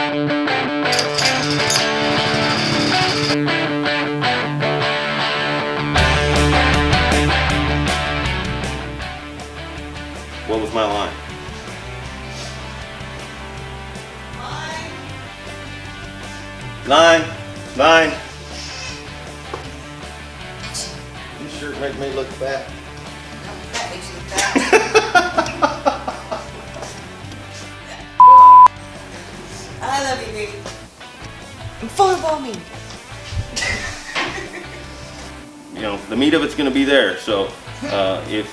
What was my line? Line. This shirt makes me look fat. That makes you look fat. I love you, baby. I'm full of all meat. You know, the meat of it's going to be there. So, if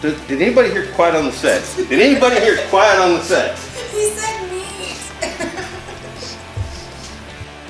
did anybody hear quiet on the set? Did anybody hear quiet on the set? He said meat.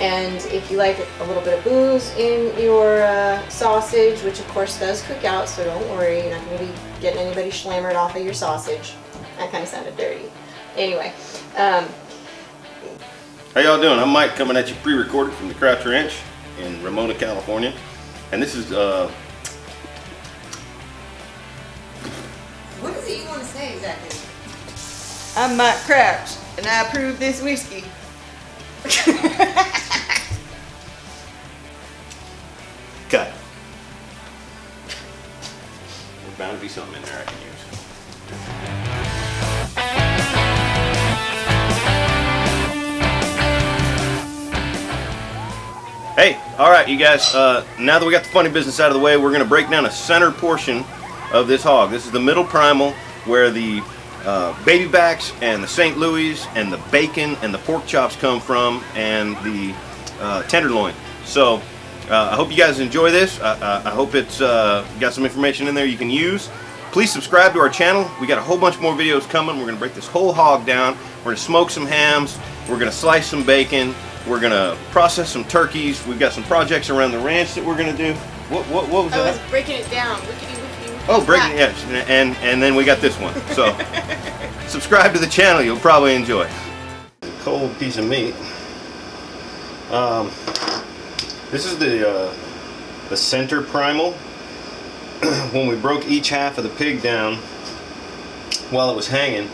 And if you like a little bit of booze in your sausage, which of course does cook out, so don't worry, you're not going to be getting anybody schlammered off of your sausage. That kind of sounded dirty. Anyway. How y'all doing? I'm Mike, coming at you pre-recorded from the Crouch Ranch in Ramona, California. And this is, What is it you want to say exactly? I'm Mike Crouch, and I approve this whiskey. cut. There's bound to be something in there I can use. Hey, all right, you guys, now that we got the funny business out of the way, we're going to break down a center portion of this hog. This is the middle primal, where the baby backs and the St. Louis and the bacon and the pork chops come from, and the tenderloin. So I hope you guys enjoy this. I hope it's got some information in there you can use. Please subscribe to our channel. We got a whole bunch more videos coming. We're going to break this whole hog down. We're going to smoke some hams. We're going to slice some bacon. We're going to process some turkeys. We've got some projects around the ranch that we're going to do. What was that? I was breaking it down. Wickedy. Oh, breaking, yes, and then we got this one. So subscribe to the channel, you'll probably enjoy. Cold piece of meat. This is the center primal. When we broke each half of the pig down while it was hanging,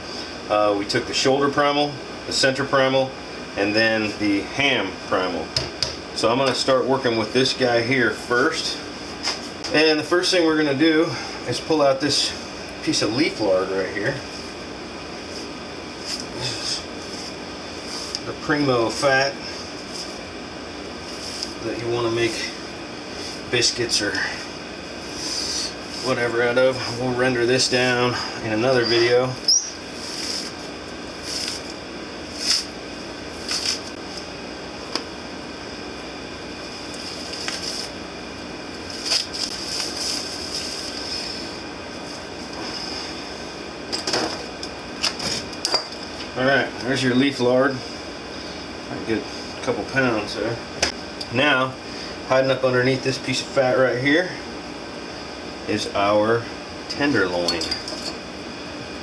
we took the shoulder primal, the center primal, and then the ham primal. So I'm going to start working with this guy here first. And the first thing we're going to do is pull out this piece of leaf lard right here. This is the primo fat that you want to make biscuits or whatever out of. We'll render this down in another video. Alright, there's your leaf lard. I get a couple pounds there. Now, hiding up underneath this piece of fat right here is our tenderloin.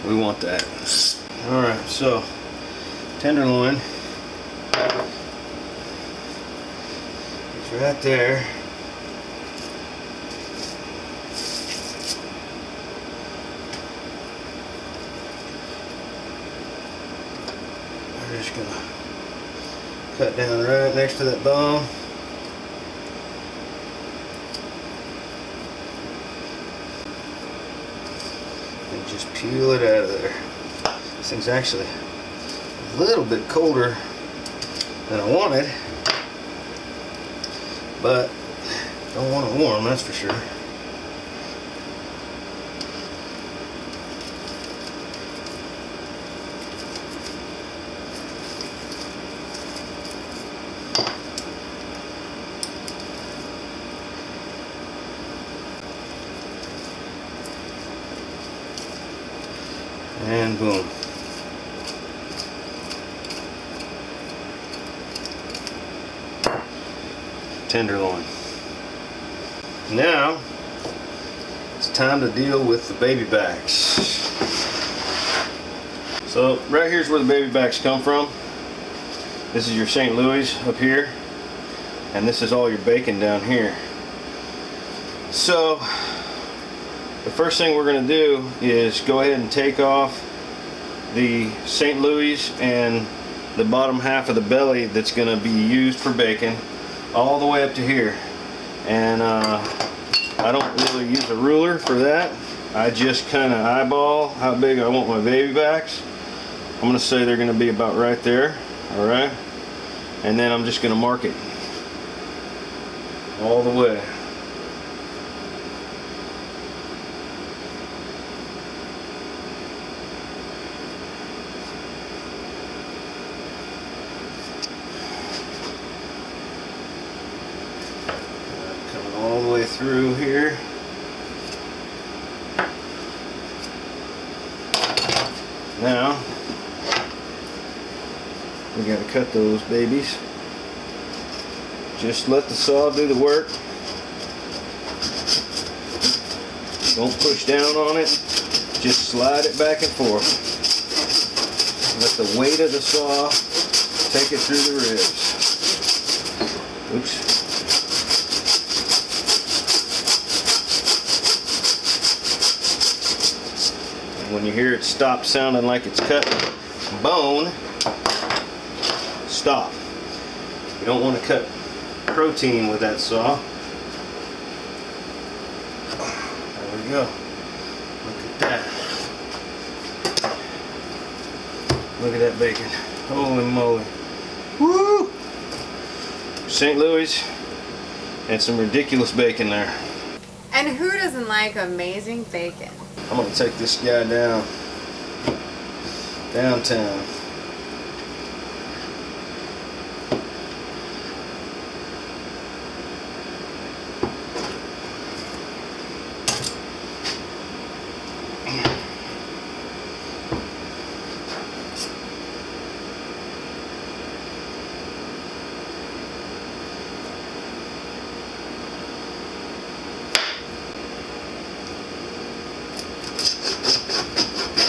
We want that. Alright, so tenderloin is right there. We're just gonna cut down right next to that bone. And just peel it out of there. This thing's actually a little bit colder than I wanted, but don't want it warm, that's for sure. And boom. Tenderloin. Now it's time to deal with the baby backs. So right here's where the baby backs come from. This is your St. Louis up here, and this is all your bacon down here. So the first thing we're going to do is go ahead and take off the St. Louis and the bottom half of the belly that's going to be used for bacon all the way up to here. And I don't really use a ruler for that. I just kind of eyeball how big I want my baby backs. I'm going to say they're going to be about right there. Alright, and then I'm just going to mark it all the way. Coming all the way through here. Now we got to cut those babies. Just let the saw do the work. Don't push down on it. Just slide it back and forth. Let the weight of the saw take it through the ribs. Oops. And when you hear it stop sounding like it's cutting bone, stop. You don't want to cut protein with that saw. There we go. Look at that. Look at that bacon. Holy moly. Woo! St. Louis and some ridiculous bacon there. And who doesn't like amazing bacon? I'm going to take this guy downtown.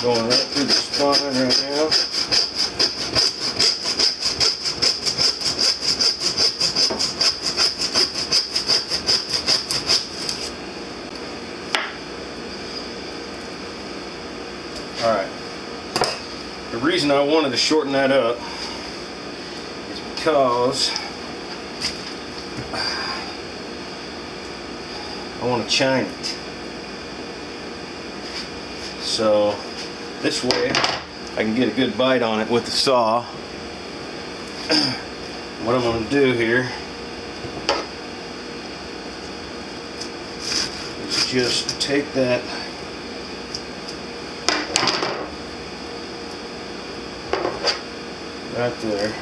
Going right through the spine right now. Alright. The reason I wanted to shorten that up is because I want to chine it. So this way I can get a good bite on it with the saw. What I'm going to do here is just take that right there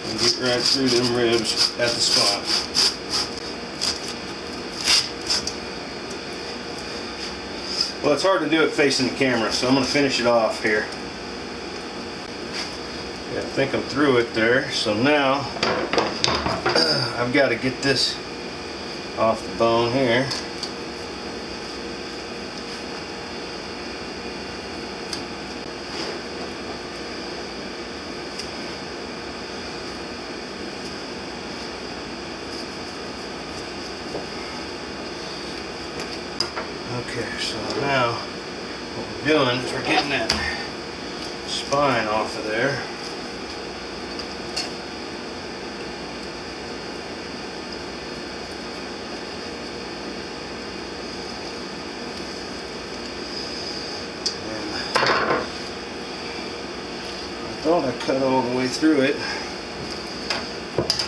and get right through them ribs at the spot. Well, it's hard to do it facing the camera, so I'm going to finish it off here. Yeah, I think I'm through it there. So now I've got to get this off the bone here. Okay, so now what we're doing is we're getting that spine off of there. And I thought I cut all the way through it,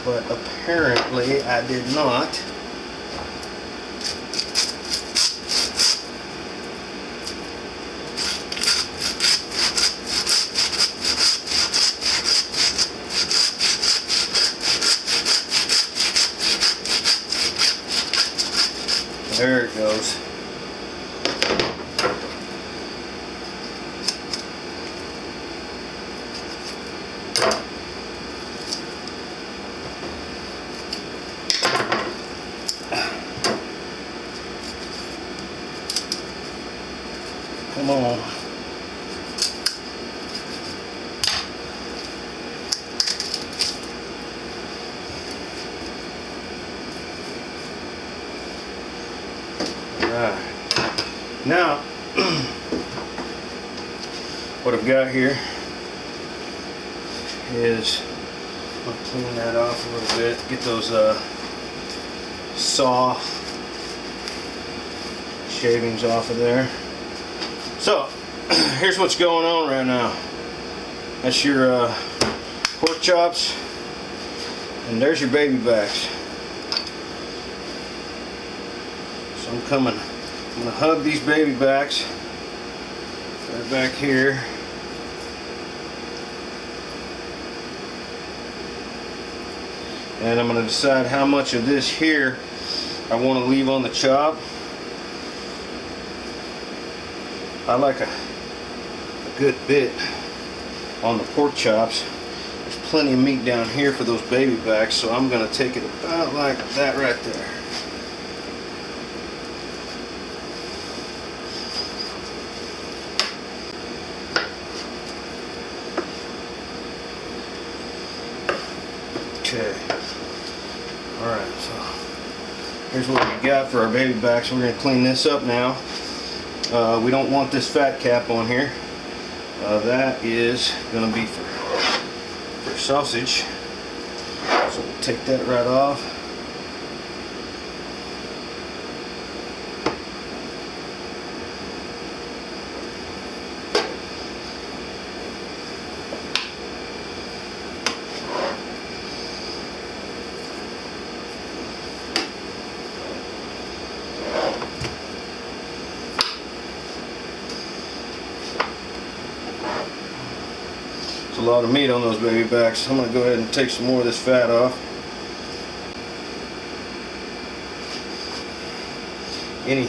but apparently I did not. There it goes. Come on. Now, what I've got here is, I'll clean that off a little bit, get those saw shavings off of there. So here's what's going on right now. That's your pork chops, and there's your baby backs. So I'm gonna hug these baby backs right back here. And I'm going to decide how much of this here I want to leave on the chop. I like a good bit on the pork chops. There's plenty of meat down here for those baby backs, so I'm going to take it about like that right there. Okay. Alright, so here's what we got for our baby backs. We're going to clean this up now. We don't want this fat cap on here. That is going to be for sausage. So we'll take that right off. A lot of meat on those baby backs. I'm going to go ahead and take some more of this fat off. Any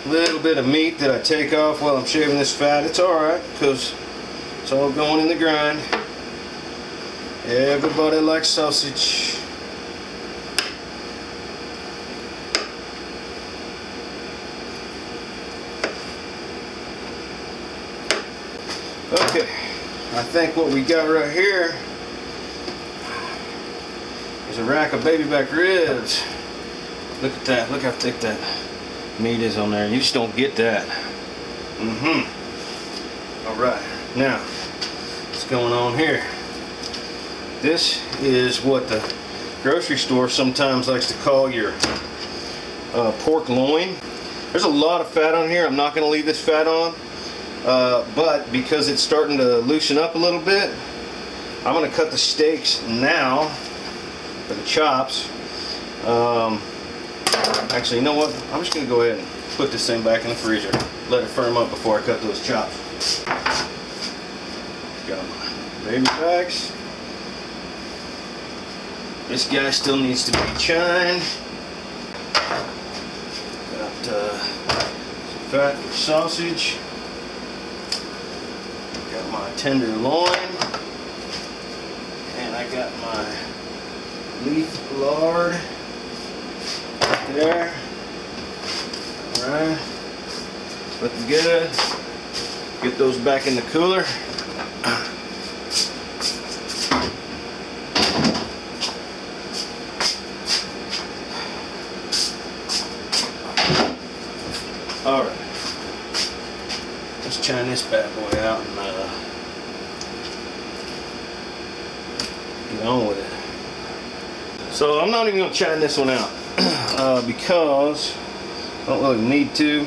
little bit of meat that I take off while I'm shaving this fat, it's alright, because it's all going in the grind. Everybody likes sausage. Okay. I think what we got right here is a rack of baby back ribs. Look at that. Look how thick that meat is on there. You just don't get that. Alright. Now, what's going on here? This is what the grocery store sometimes likes to call your pork loin. There's a lot of fat on here. I'm not going to leave this fat on. But because it's starting to loosen up a little bit, I'm going to cut the steaks now for the chops. Actually, you know what? I'm just going to go ahead and put this thing back in the freezer. Let it firm up before I cut those chops. Got my baby backs. This guy still needs to be chined. Got some fat for sausage. Got my tender loin, and I got my leaf lard right there. Alright, looking good. Get those back in the cooler. Alright. Let's chine this bad boy out and get on with it. So I'm not even going to chine this one out because I don't really need to.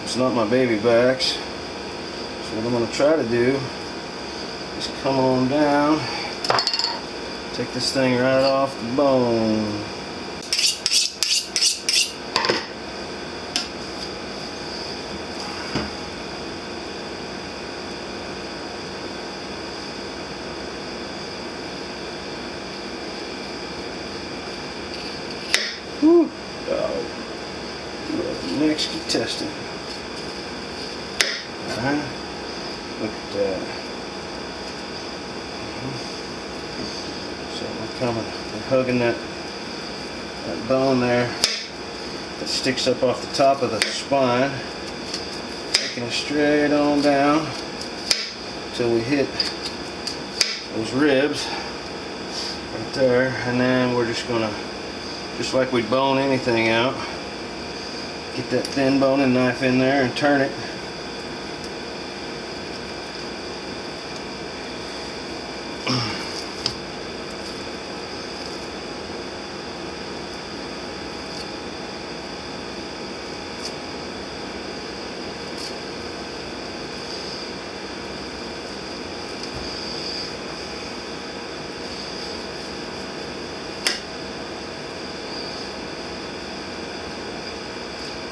It's not my baby backs. So what I'm going to try to do is come on down, take this thing right off the bone. Whew. Oh. Next contestant. Alright. Look at that. So we're coming, we're hugging that bone there that sticks up off the top of the spine. Taking it straight on down until we hit those ribs right there, and then we're just gonna, just like we'd bone anything out, get that thin boning knife in there and turn it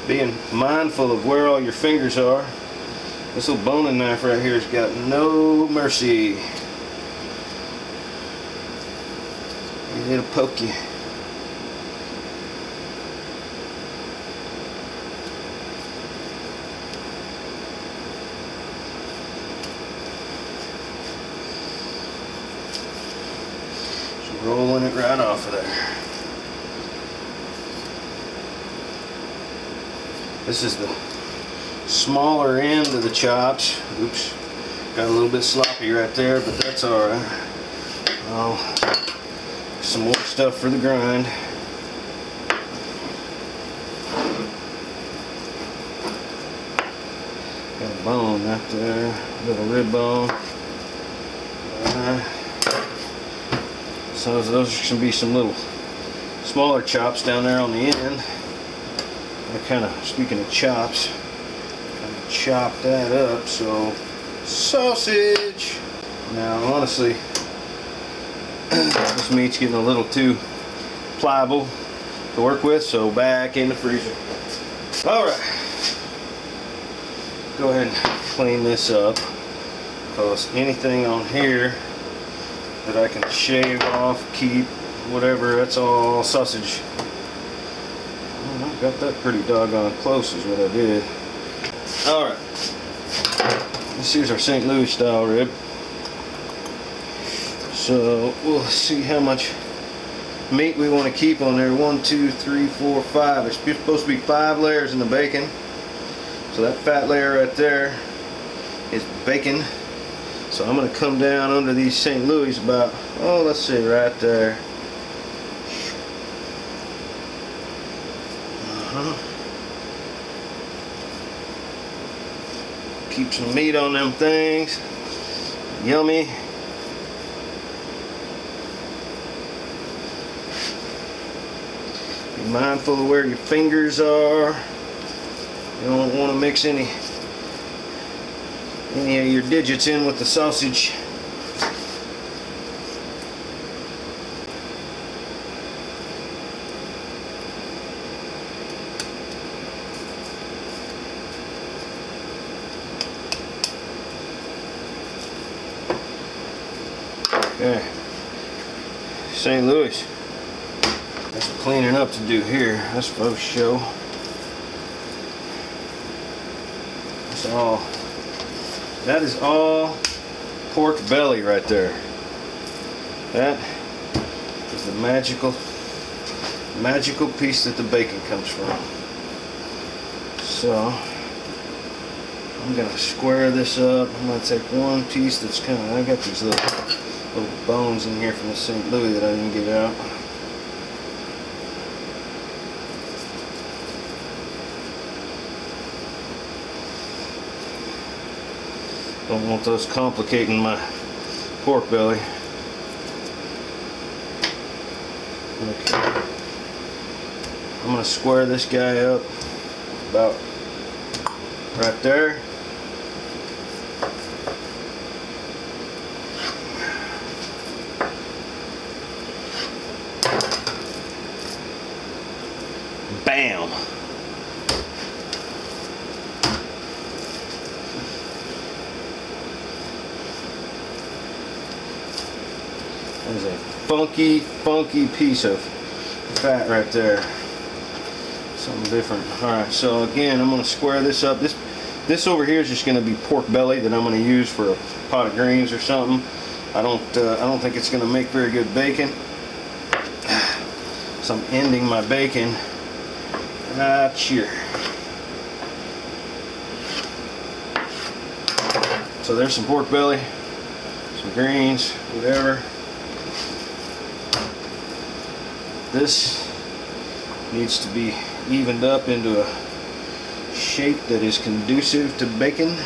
Being mindful of where all your fingers are. This little boning knife right here has got no mercy. It'll poke you. Just rolling it right off of there. This is the smaller end of the chops. Oops, got a little bit sloppy right there, but that's alright. Some more stuff for the grind. Got a bone right there, little rib bone. So those should be some little smaller chops down there on the end. I kind of, speaking of chops, kind of chop that up. So sausage. Now honestly, this meat's getting a little too pliable to work with, so back in the freezer. Alright, go ahead and clean this up, because anything on here that I can shave off, keep, whatever, that's all sausage. Well, I got that pretty doggone close is what I did. Alright, this is our St. Louis style rib. So we'll see how much meat we want to keep on there. 1, 2, 3, 4, 5. There's supposed to be 5 layers in the bacon. So that fat layer right there is bacon. So I'm going to come down under these St. Louis about, oh, let's see, right there. Keep some meat on them things. Yummy. Be mindful of where your fingers are. You don't want to mix any of your digits in with the sausage. Okay, St. Louis. Got some cleaning up to do here. That's for show. That's all. That is all pork belly right there. That is the magical piece that the bacon comes from. So I'm gonna square this up. I'm gonna take one piece that's kind of, I got these little bones in here from the St. Louis that I didn't get out. Don't want those complicating my pork belly. Okay. I'm gonna square this guy up about right there. Bam! That is a funky piece of fat right there. Something different. Alright, so again, I'm going to square this up. This over here is just going to be pork belly that I'm going to use for a pot of greens or something. I don't think it's going to make very good bacon. So I'm ending my bacon right here. So there's some pork belly, some greens, whatever. This needs to be evened up into a shape that is conducive to bacon.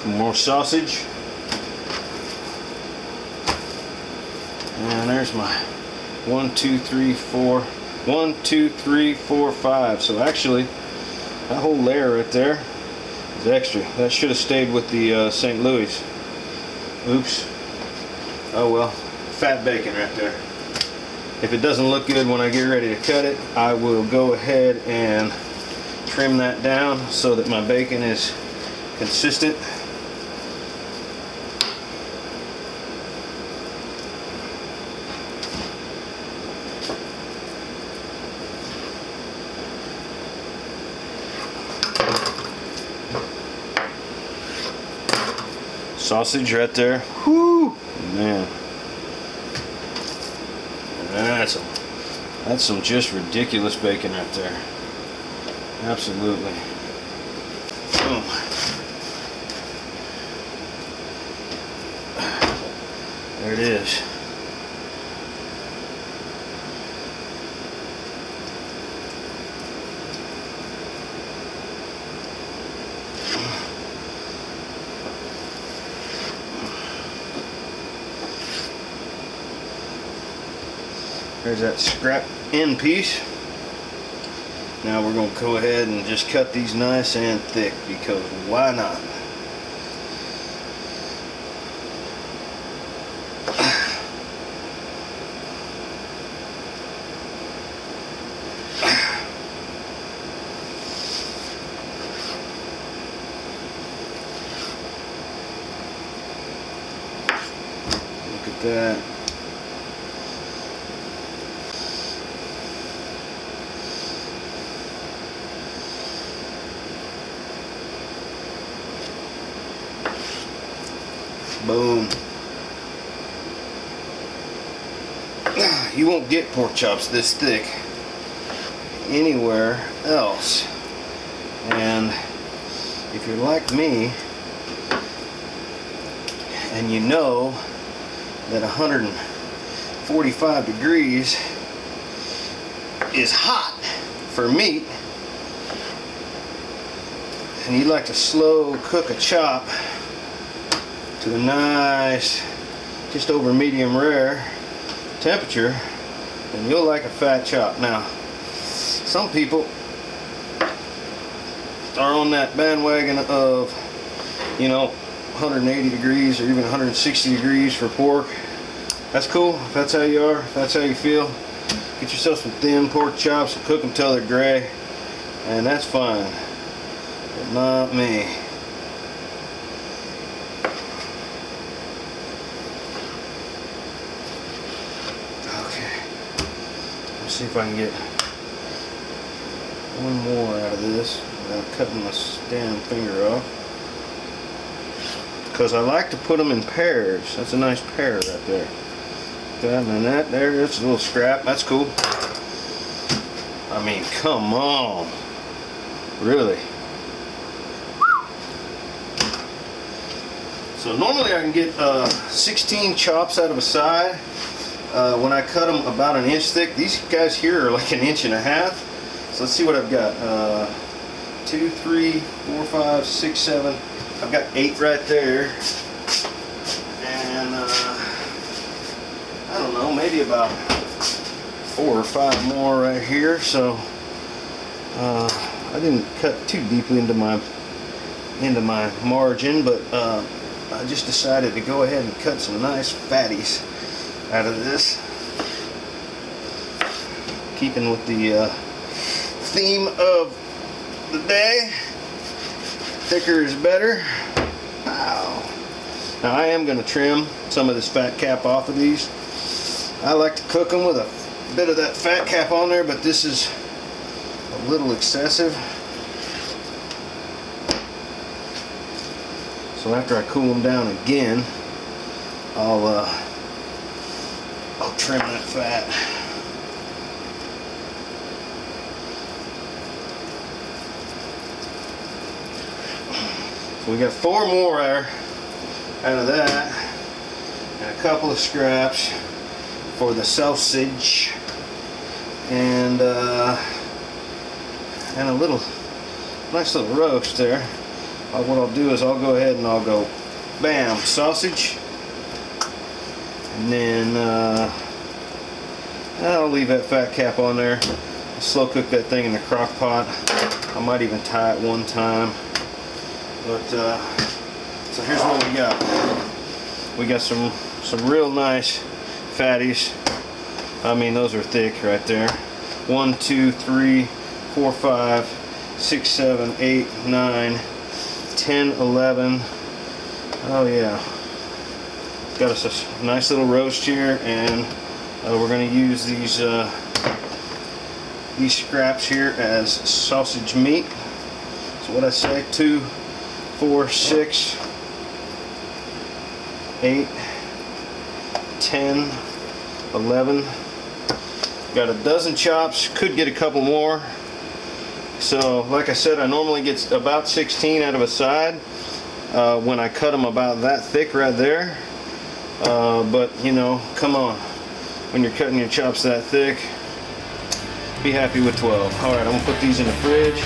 Some more sausage. And there's my 1, 2, 3, 4. 1, 2, 3, 4, 5. So actually, that whole layer right there is extra. That should have stayed with the St. Louis. Oops. Oh well. Fat bacon right there. If it doesn't look good when I get ready to cut it, I will go ahead and trim that down so that my bacon is consistent. Sausage right there. Whoo! Man. That's some just ridiculous bacon right there. Absolutely. Boom. There it is. There's that scrap end piece. Now we're going to go ahead and just cut these nice and thick, because why not? Look at that. Boom. You won't get pork chops this thick anywhere else. And if you're like me and you know that 145 degrees is hot for meat, and you like to slow cook a chop to a nice, just over medium rare temperature, then you'll like a fat chop. Now, some people are on that bandwagon of, you know, 180 degrees or even 160 degrees for pork. That's cool. If that's how you are, if that's how you feel, get yourself some thin pork chops and cook them till they're gray, and that's fine. But not me. See if I can get one more out of this without cutting my damn finger off, because I like to put them in pairs. That's a nice pair right there. That and that there's a little scrap. That's cool. I mean, come on, really. So normally I can get 16 chops out of a side. When I cut them about an inch thick, these guys here are like an inch and a half. So let's see what I've got. 2, 3, 4, 5, 6, 7. I've got 8 right there. And I don't know, maybe about 4 or 5 more right here. So I didn't cut too deeply into my margin, but I just decided to go ahead and cut some nice fatties out of this, keeping with the theme of the day. Thicker is better. Wow. Now I am going to trim some of this fat cap off of these. I like to cook them with a bit of that fat cap on there, but this is a little excessive. So after I cool them down again, I'll trim that fat. So we got 4 more out of that, and a couple of scraps for the sausage, and a nice little roast there. what I'll do is I'll go ahead and I'll go, bam, sausage. And then I'll leave that fat cap on there. Slow cook that thing in the crock pot. I might even tie it one time. But so here's what we got. We got some real nice fatties. I mean, those are thick right there. 1, 2, 3, 4, 5, 6, 7, 8, 9, 10, 11. Oh yeah. Got us a nice little roast here, and we're going to use these scraps here as sausage meat. So what I say, 2, 4, 6, 8, 10, 11. Got a dozen chops, could get a couple more. So like I said, I normally get about 16 out of a side when I cut them about that thick right there. But you know, come on, when you're cutting your chops that thick, be happy with 12. Alright, I'm gonna put these in the fridge.